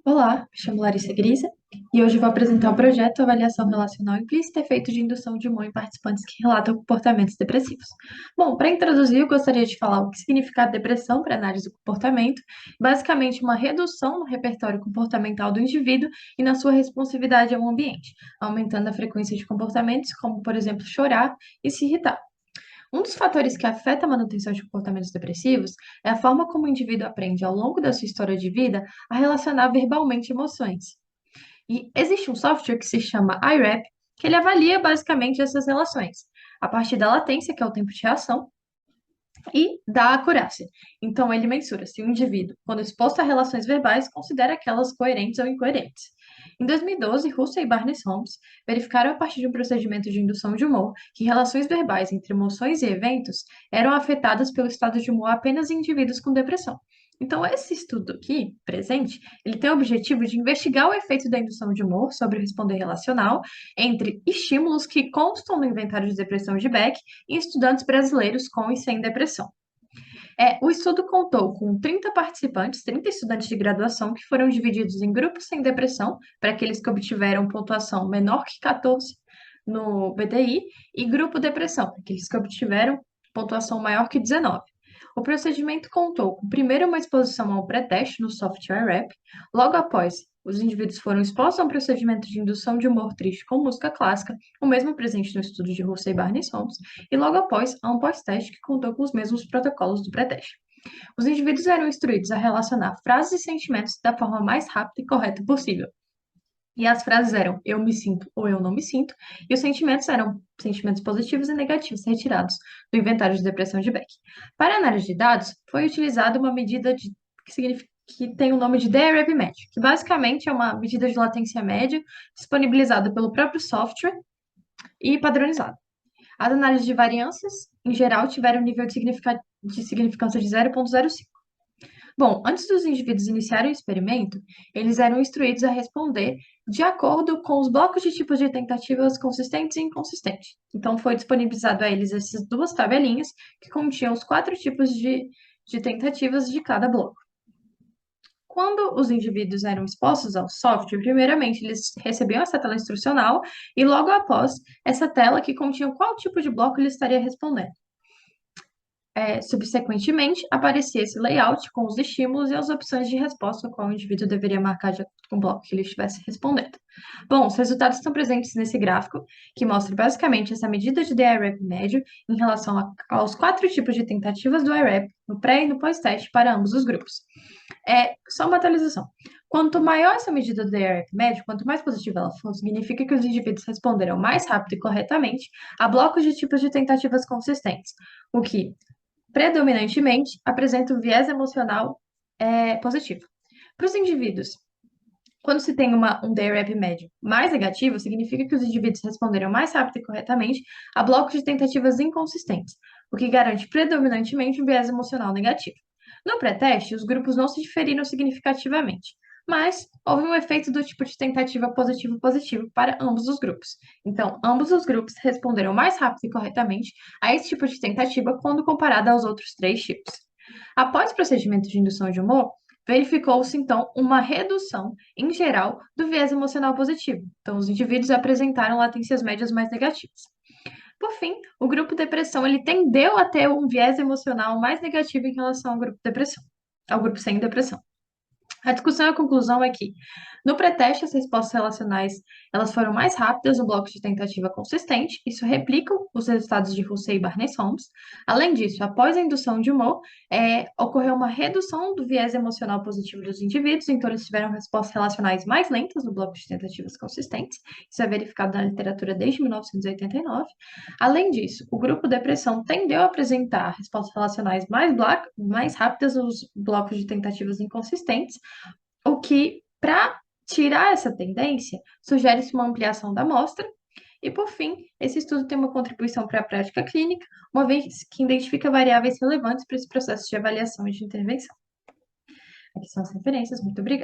Olá, me chamo Larissa Grisa e hoje vou apresentar o projeto Avaliação Relacional Implícita e Efeito de Indução de humor em participantes que relatam comportamentos depressivos. Bom, para introduzir, eu gostaria de falar o que significa a depressão para análise do comportamento, basicamente uma redução no repertório comportamental do indivíduo e na sua responsividade ao ambiente, aumentando a frequência de comportamentos como, por exemplo, chorar e se irritar. Um dos fatores que afeta a manutenção de comportamentos depressivos é a forma como o indivíduo aprende ao longo da sua história de vida a relacionar verbalmente emoções. E existe um software que se chama IRAP, que ele avalia basicamente essas relações, a partir da latência, que é o tempo de reação, e da acurácia. Então, ele mensura se o indivíduo, quando exposto a relações verbais, considera aquelas coerentes ou incoerentes. Em 2012, Russell e Barnes Holmes verificaram a partir de um procedimento de indução de humor que relações verbais entre emoções e eventos eram afetadas pelo estado de humor apenas em indivíduos com depressão. Então, esse estudo aqui, presente, ele tem o objetivo de investigar o efeito da indução de humor sobre o responder relacional entre estímulos que constam no inventário de depressão de Beck em estudantes brasileiros com e sem depressão. O estudo contou com 30 participantes, 30 estudantes de graduação, que foram divididos em grupos sem depressão, para aqueles que obtiveram pontuação menor que 14 no BDI, e grupo depressão, para aqueles que obtiveram pontuação maior que 19. O procedimento contou com primeiro uma exposição ao pré-teste no software RAP, logo após os indivíduos foram expostos a um procedimento de indução de humor triste com música clássica, o mesmo presente no estudo de Russell e Barnes Holmes, e logo após a um pós-teste que contou com os mesmos protocolos do pré-teste. Os indivíduos eram instruídos a relacionar frases e sentimentos da forma mais rápida e correta possível. E as frases eram eu me sinto ou eu não me sinto, e os sentimentos eram sentimentos positivos e negativos retirados do inventário de depressão de Beck. Para a análise de dados, foi utilizada uma medida que tem o nome de DREB médio, que basicamente é uma medida de latência média disponibilizada pelo próprio software e padronizada. As análises de variâncias, em geral, tiveram um nível de significância de 0,05. Bom, antes dos indivíduos iniciarem o experimento, eles eram instruídos a responder de acordo com os blocos de tipos de tentativas consistentes e inconsistentes. Então, foi disponibilizado a eles essas duas tabelinhas que continham os quatro tipos de tentativas de cada bloco. Quando os indivíduos eram expostos ao software, primeiramente eles recebiam essa tela instrucional e logo após essa tela que continha qual tipo de bloco ele estaria respondendo. Subsequentemente, aparecia esse layout com os estímulos e as opções de resposta, qual o indivíduo deveria marcar de acordo com o bloco que ele estivesse respondendo. Bom, os resultados estão presentes nesse gráfico, que mostra basicamente essa medida de DREP médio em relação aos quatro tipos de tentativas do IREP, no pré e no pós-teste, para ambos os grupos. Só uma atualização. Quanto maior essa medida do DREP médio, quanto mais positiva ela for, significa que os indivíduos responderam mais rápido e corretamente a blocos de tipos de tentativas consistentes, o que predominantemente apresenta um viés emocional positivo. Para os indivíduos, quando se tem um DREP médio mais negativo, significa que os indivíduos responderam mais rápido e corretamente a blocos de tentativas inconsistentes, o que garante predominantemente um viés emocional negativo. No pré-teste, os grupos não se diferiram significativamente, mas houve um efeito do tipo de tentativa positivo-positivo para ambos os grupos. Então, ambos os grupos responderam mais rápido e corretamente a esse tipo de tentativa quando comparado aos outros três tipos. Após o procedimento de indução de humor, verificou-se então uma redução, em geral, do viés emocional positivo. Então, os indivíduos apresentaram latências médias mais negativas. Por fim, o grupo depressão ele tendeu a ter um viés emocional mais negativo em relação ao grupo depressão, ao grupo sem depressão. A discussão e a conclusão é que, no pré-teste, as respostas relacionais elas foram mais rápidas no bloco de tentativa consistente, isso replica os resultados de Russell e Barnes Holmes. Além disso, após a indução de humor, ocorreu uma redução do viés emocional positivo dos indivíduos, então eles tiveram respostas relacionais mais lentas no bloco de tentativas consistentes, isso é verificado na literatura desde 1989. Além disso, o grupo depressão tendeu a apresentar respostas relacionais mais rápidas nos blocos de tentativas inconsistentes, o que, para tirar essa tendência, sugere-se uma ampliação da amostra. E, por fim, esse estudo tem uma contribuição para a prática clínica, uma vez que identifica variáveis relevantes para esse processo de avaliação e de intervenção. Aqui são as referências. Muito obrigada.